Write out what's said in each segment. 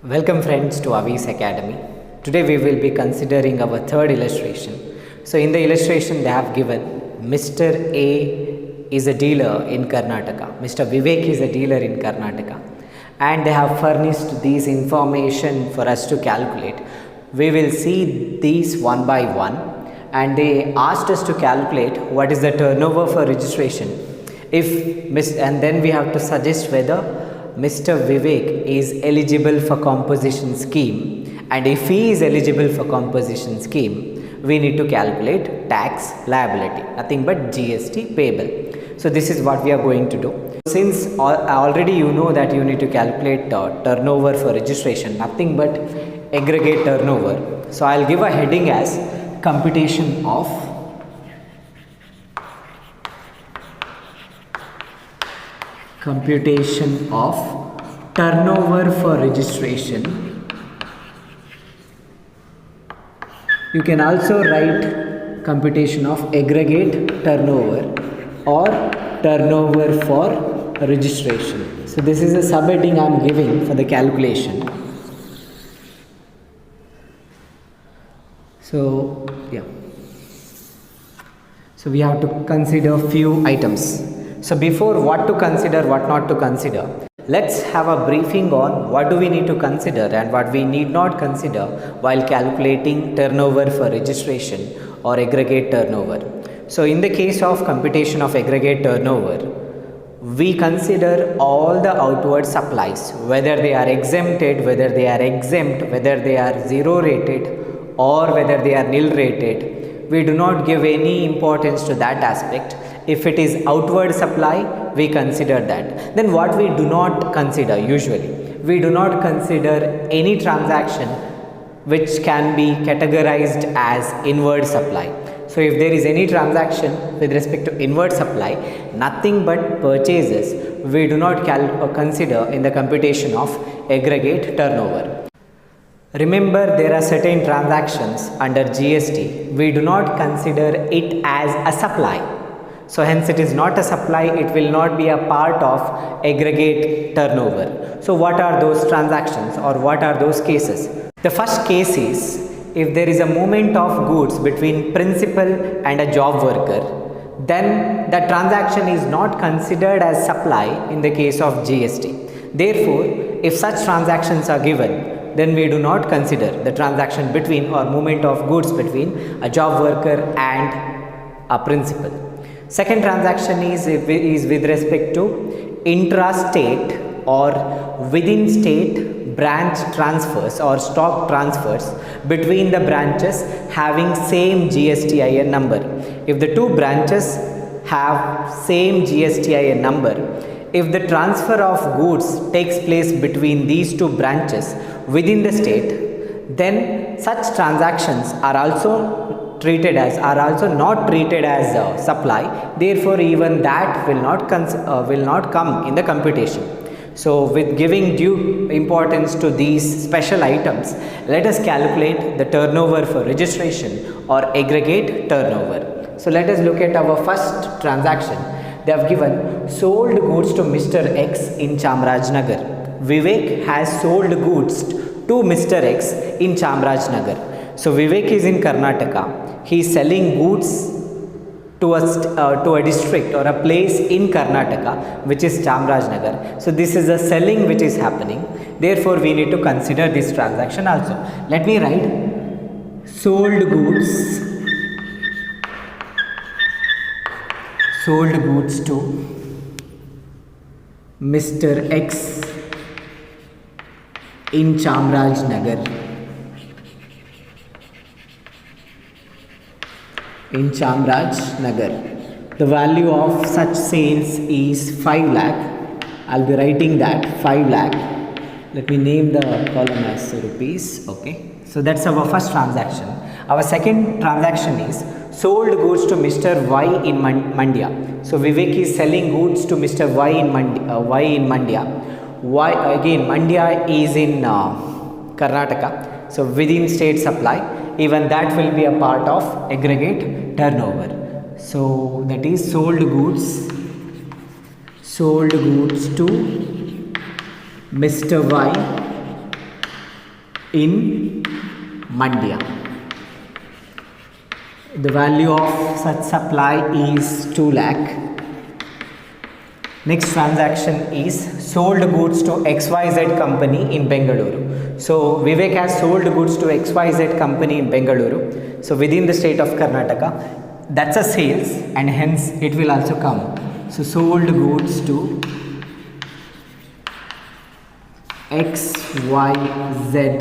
Welcome friends to Avi's Academy. Today we will be considering our third illustration. So in the illustration they have given Mr. A is a dealer in Karnataka. Mr. Vivek is a dealer in Karnataka. And they have furnished these information for us to calculate. We will see these one by one. And they asked us to calculate what is the turnover for registration. And then we have to suggest whether Mr. Vivek is eligible for composition scheme, and if he is eligible for composition scheme, we need to calculate tax liability, nothing but GST payable. So this is what we are going to do. Since already you know that you need to calculate turnover for registration, nothing but aggregate turnover. So I'll give a heading as computation of turnover for registration. You can also write computation of aggregate turnover or turnover for registration. So this is a subheading I am giving for the calculation. So we have to consider few items. So before what to consider, what not to consider, let's have a briefing on what do we need to consider and what we need not consider while calculating turnover for registration or aggregate turnover. So in the case of computation of aggregate turnover, we consider all the outward supplies, whether they are exempted, whether they are exempt, whether they are zero rated or whether they are nil rated. We do not give any importance to that aspect. If it is outward supply, we consider that. Then what we do not consider usually, we do not consider any transaction which can be categorized as inward supply. So if there is any transaction with respect to inward supply, nothing but purchases, we do not consider in the computation of aggregate turnover. Remember, there are certain transactions under GST, we do not consider it as a supply. So hence it is not a supply, it will not be a part of aggregate turnover. So what are those transactions or what are those cases? The first case is if there is a movement of goods between principal and a job worker, then the transaction is not considered as supply in the case of GST. Therefore, if such transactions are given, then we do not consider the transaction between or movement of goods between a job worker and a principal. Second transaction is with respect to intra-state or within state branch transfers or stock transfers between the branches having same GSTIN number. If the two branches have same GSTIN number, if the transfer of goods takes place between these two branches within the state, then such transactions are also not treated as supply. Therefore even that will not come in the computation. So with giving due importance to these special items, let us calculate the turnover for registration or aggregate turnover. So let us look at our first transaction. They have given sold goods to Mr. X in Chamarajanagar. Vivek has sold goods to Mr. X in Chamarajanagar. So Vivek is in Karnataka. He is selling goods to a district or a place in Karnataka, which is Chamarajanagar. So this is a selling which is happening. Therefore, we need to consider this transaction also. Let me write sold goods to Mr. X in Chamarajanagar. In Chamarajanagar. The value of such sales is 5 lakh. I'll be writing that 5 lakh. Let me name the column as rupees. Okay. So that's our first transaction. Our second transaction is sold goods to Mr. Y in Mandya. So Vivek is selling goods to Mr. Y in Mandya. Y again, Mandya is in Karnataka. So within state supply. Even that will be a part of aggregate turnover. So that is sold goods to Mr. Y in Mandya. The value of such supply is 2 lakh. Next transaction is sold goods to XYZ company in Bengaluru. So Vivek has sold goods to XYZ company in Bengaluru. So within the state of Karnataka, that's a sales and hence it will also come. So sold goods to XYZ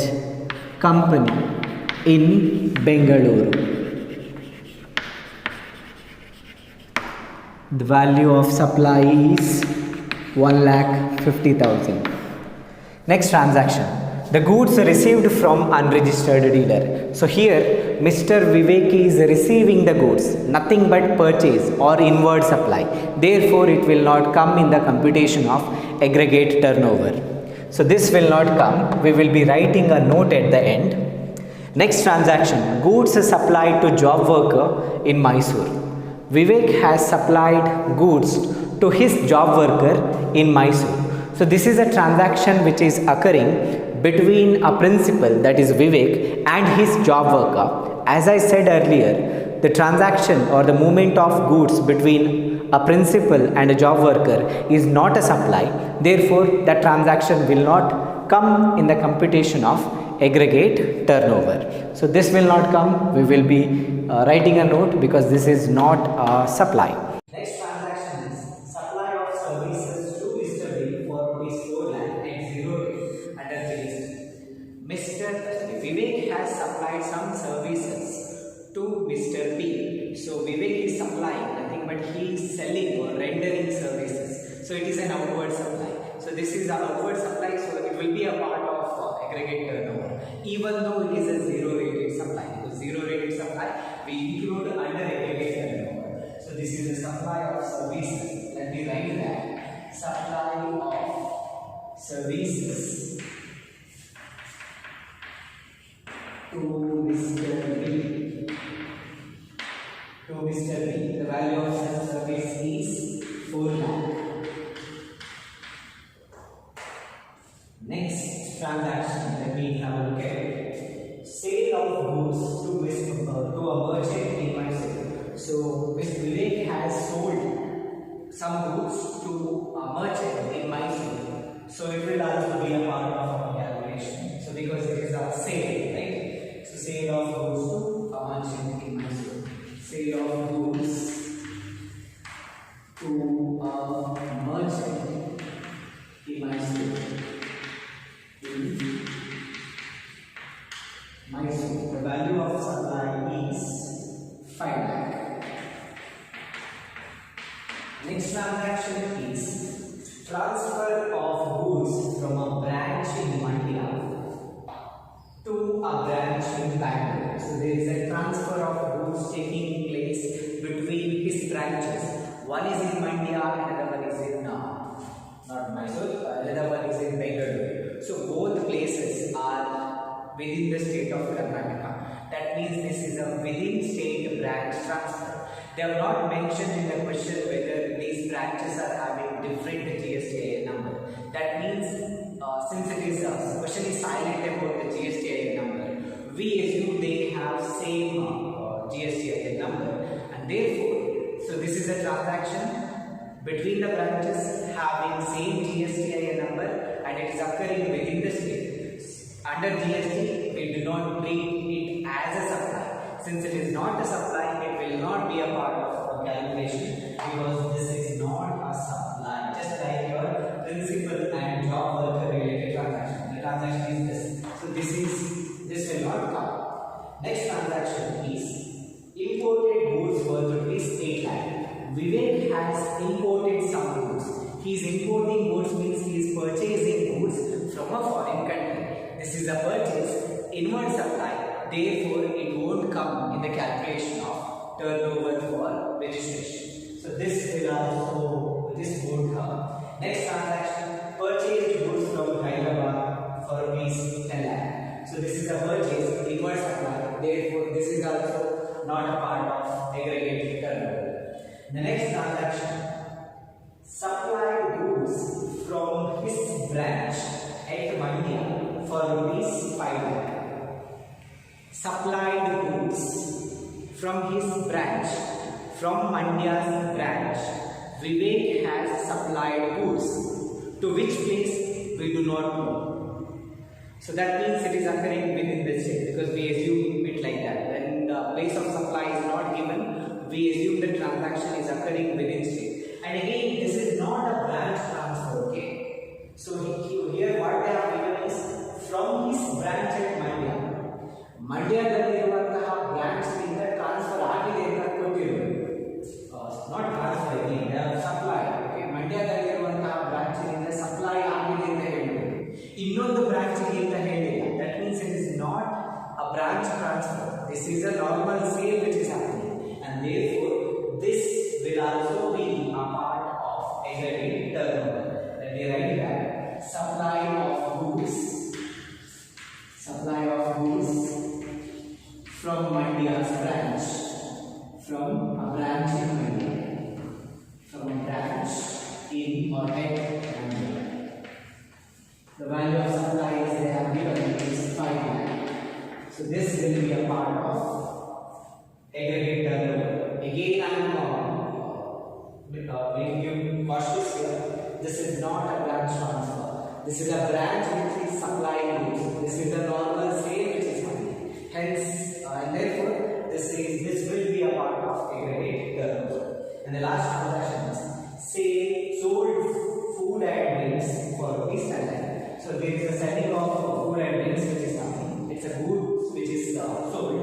company in Bengaluru. The value of supply is 1,50,000. Next transaction. The goods received from unregistered dealer. So here Mr. Vivek is receiving the goods, nothing but purchase or inward supply. Therefore, it will not come in the computation of aggregate turnover. So this will not come. We will be writing a note at the end. Next transaction. Goods supplied to job worker in Mysore. Vivek has supplied goods to his job worker in Mysore. So this is a transaction which is occurring between a principal, that is Vivek, and his job worker. As I said earlier, the transaction or the movement of goods between a principal and a job worker is not a supply. Therefore, that transaction will not come in the computation of aggregate turnover. So this will not come. We will be writing a note because this is not a supply. Next transaction is supply of services to Mr. B for rupees 4 lakh at 0 rate under GST. Mr. Vivek has supplied some services to Mr. B. So Vivek is supplying nothing but he is selling or rendering services. So it is an outward supply. So this is the outward supply. So it will be a part of aggregate turnover, even though it is a zero rated supply. Because zero rated supply we include under aggregate turnover. So this is the supply of services. Let me write that supply of services to Mr. B. To Mr. B. The value of such service is 4 lakh. Next transaction, let me have a look at it. Sale of goods to a merchant in Mysore. So Mr. Vivek has sold some goods to a merchant in Mysore. So it will also be a part of our calculation. So because it is a sale, right? So sale of goods to a merchant in Mysore. Sale of goods to a merchant in Mysore. Mysore. The value of supply is 5 lakh. Next transaction is transfer of goods from a branch in Mandya to a branch in Bangalore. So there is a transfer of goods taking place between his branches. One is in Mandya, another one is in not Mysore, another one is in Bengaluru. So both places are within the state of Karnataka. That means this is a within state branch transfer. They have not mentioned in the question whether these branches are having different GSTIN number. That means since it is question is silent about the GSTIN number, we assume they have same GSTIN number, and therefore, so this is a transaction between the branches having same GSTIN number, and it is occurring within the state. Under GST, we do not treat it as a supply. Since it is not a supply, it will not be a part of our calculation because this is not a supply. Just like your principal and job worker related transaction. The transaction is this. So this will not come. Next transaction is imported goods worth rupees 8 lakh. Vivek has imported some goods. He is importing goods means he is purchasing goods from a foreign country. This is a purchase, inward supply, therefore it won't come in the calculation of turnover for registration. So this won't come. Next transaction, purchased goods from Hyderabad for rupees 10 lakh. So this is a purchase, inward supply, therefore this is also not a part of aggregate turnover. The next transaction, supplied goods from his branch at Mandya for rupees 5 supplied goods from his branch, from Mandya's branch. Vivek has supplied goods to which place we do not know. So that means it is occurring within the state, because we assume it like that. When the place of supply is not given, we assume the transaction is occurring within state. And again, this is not a branch transfer, okay? So here what they have given is from his branch at Mandya. ಮಂಡ್ಯದಲ್ಲಿರುವಂತಹ branch ಇಂದ transfer ಆಗಿದೆ ಅಂತ ಕೊಟ್ಟಿರೋದು, not transfer again, supply. Okay, ಮಂಡ್ಯದಲ್ಲಿರುವಂತಹ branch ಇಂದ supply ಆಗಿದೆ ಅಂತ ಹೇಳಿದ್ರು, ಇನ್ನೊಂದು ಬ್ರಾಂಚ್ ಗೆ ಅಂತ ಹೇಳಿಲ್ಲ. That means it is not a branch transfer. This is a normal sale which is happening, and therefore this will also be a part of aggregate turnover. Let me write that supply of goods from Mandya's branch, from a branch in Mandya, from a branch in or at Mandya. The value of supply is they have given is 5 lakh. So this will be a part of aggregate turnover. Again, I am making you cautious here. This is not a branch transfer. This is a branch which is supplying goods. This is a normal sale which is happening. Hence, and therefore, this will be a part of aggregate turnover. And the last transaction is sale sold food and drinks for rupees 10 lakh. So there is a selling of food and drinks which is happening. It's a goods which is sold,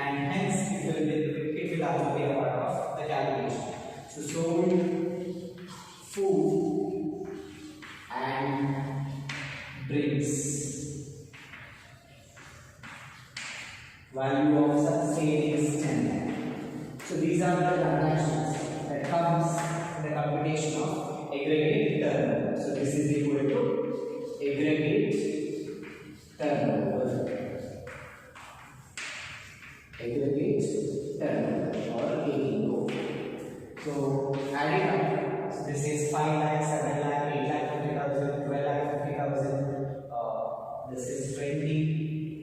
and hence it will also be a part of the calculation. So sold food and drinks, value of such sale is 10 lakh. So these are the transactions that comes in the computation of aggregate turnover. So this is equal to aggregate turnover. Aggregate turnover or ATO. So adding up, so this is 5 lakh, 7 lakh, 8 lakh 50,000, 12 lakh 50,000. This is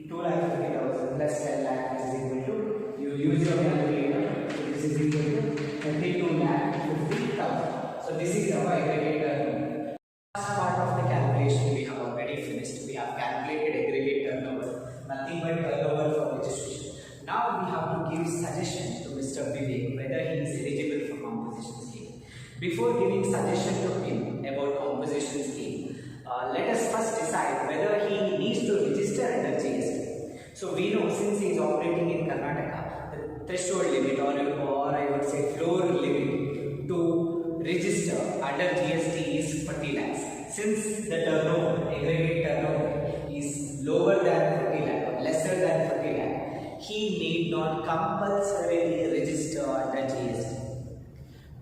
2 lakh 50,000 plus 10 lakh, which is equal to, you use your calculator. So this is equal to 32 lakh 50,000. So this is our aggregate turnover. Last part of the calculation we have already finished. We have calculated aggregate turnover, nothing but turnover for registration. Now we have to give suggestion to Mr. Vivek whether he is eligible for composition scheme. Before giving suggestion to him about composition scheme, let us first decide whether he needs to register under GST. So we know, since he is operating in Karnataka, the threshold limit or I would say floor limit to register under GST is 40 lakhs. Since the turnover, aggregate turnover is lower than 40 lakh or lesser than 40 lakh, he need not compulsorily register under GST.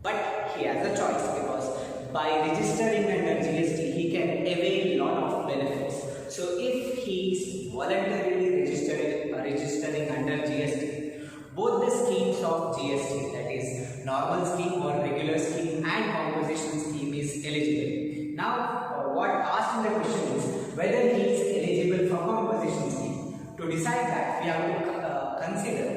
But he has a choice, because by registering under GST, he can avail lot of benefits. So if he is voluntarily registering under GST, both the schemes of GST, that is normal scheme or regular scheme and composition scheme, is eligible. Now, what asked in the question is whether he is eligible for composition scheme. To decide that, we have to consider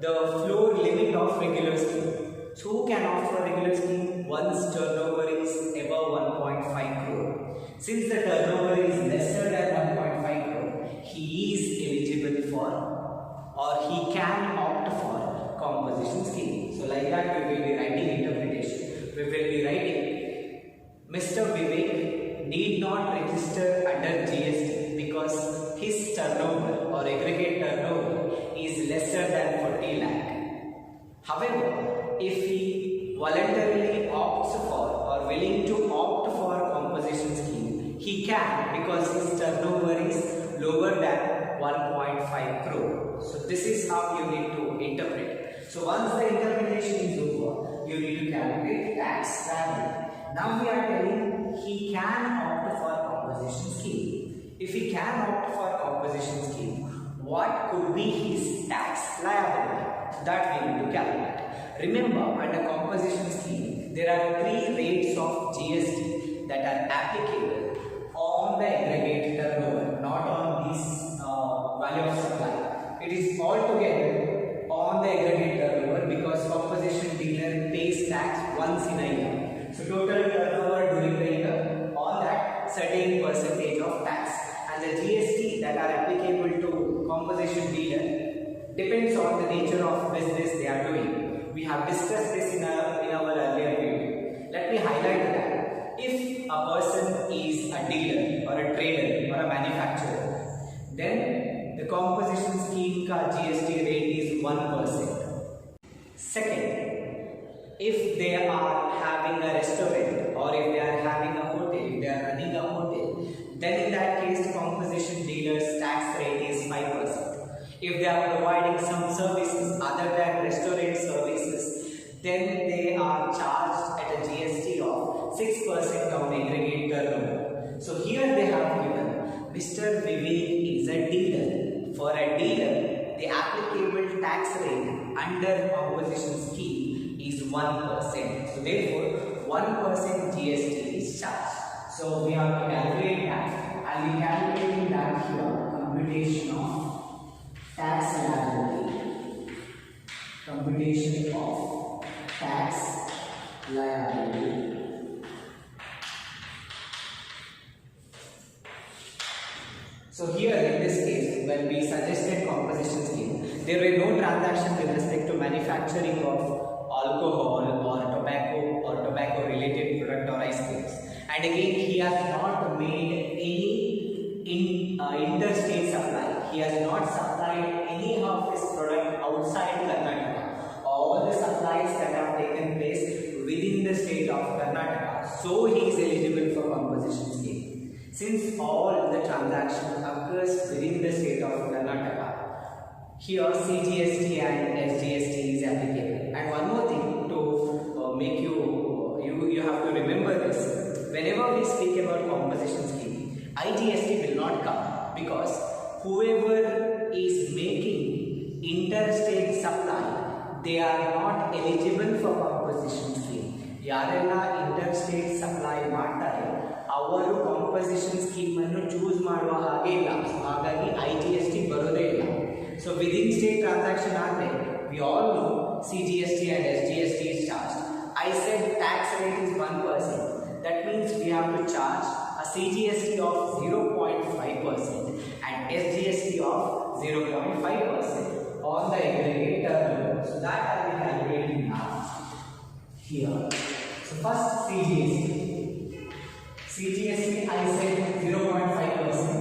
the floor limit of regular scheme. So who can offer regular scheme once turnover is above 1.5 crore? Since the turnover is lesser than 1.5 crore, he is eligible for, or he can opt for, composition scheme. So like that we will be writing interpretation. We will be writing Mr. Vivek need not register under GST because his turnover or aggregate turnover is lesser than 40 lakh. However, if he voluntarily opts for or willing to opt for composition scheme, he can, because his turnover is lower than 1.5 crore. So this is how you need to interpret. So once the interpretation is over, you need to calculate tax value. Now we are telling he can opt for composition scheme. If he can opt for composition scheme, what could be his tax liability? That we need to calculate. Remember, under composition scheme, there are 3 rates of GST that are applicable on the aggregate turnover, not on this Depends on the nature of business they are doing. We have discussed this in our earlier video. Let me highlight that. If a person is a dealer or a trader or a manufacturer, then the composition scheme ka GST rate is 1%. Second, if they are having a restaurant or if they are having a hotel, if they are running a hotel, then in that case the composition dealer's tax rate is 5%. If they are providing some services other than restaurant services, then they are charged at a GST of 6% on aggregate turnover. So here they have given Mr. Vivek is a dealer. For a dealer, the applicable tax rate under composition scheme is 1%. So therefore, 1% GST is charged. So we have to calculate that. I'll be calculating that here. Computation of tax liability. Computation of tax liability. So here in this case, when we suggested composition scheme, there were no transactions with respect to manufacturing of alcohol or tobacco related product or ice creams. And again, he has not made any interstate supply. He has not supplied any of his product outside Karnataka. All the supplies that have taken place within the state of Karnataka. So he is eligible for composition scheme. Since all the transaction occurs within the state of Karnataka, here CGST and SGST is applicable. And one more thing to make you have to remember this. Whenever we speak about composition scheme, IGST will not come because whoever is making interstate supply, they are not eligible for composition scheme. ಯಾರೆಲ್ಲ interstate supply ಮಾಡ್ತಾರೆ ಅವರು composition scheme ಅನ್ನು choose ಮಾಡುವ ಹಾಗೆ ಇಲ್ಲ. ಹಾಗಾಗಿ IGST ಬರೋದೇ ಇಲ್ಲ. So within state transaction ಆದರೆ we all know CGST and SGST is charged. I said tax rate is 1%. That means we have to charge a CGST of 0.5% and SGST of 0.5% on the aggregate turnover. So that I will be calculating now here. So first CGST. CGST I said 0.5%.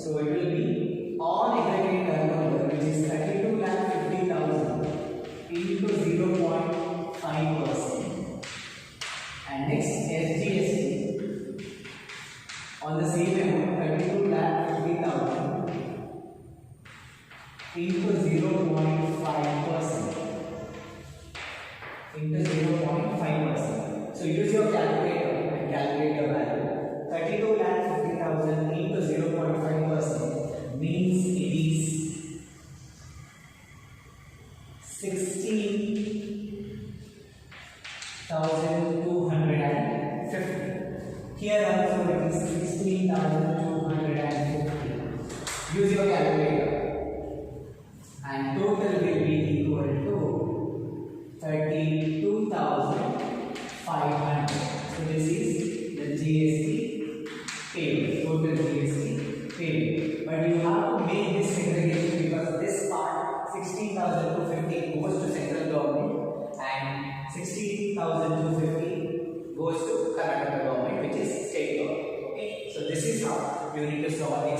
So it will be on aggregate turnover, which is 32,50,000 into 0.5%. And next SGST on the same amount, 32,50,000 into 0.5%. Into 0.5%. So use your calculator and calculate the value. 32,50,000 into 0.5% means it is 16,250. Here also it is 16,250. Use your calculator. And total will be equal to 32,500. So this is the GST paid, total GST paid. But you have to make this segregation because this part 16,250 goes to central government and 16,250 goes to Karnataka government, which is state government. Okay, so this is how you need to solve the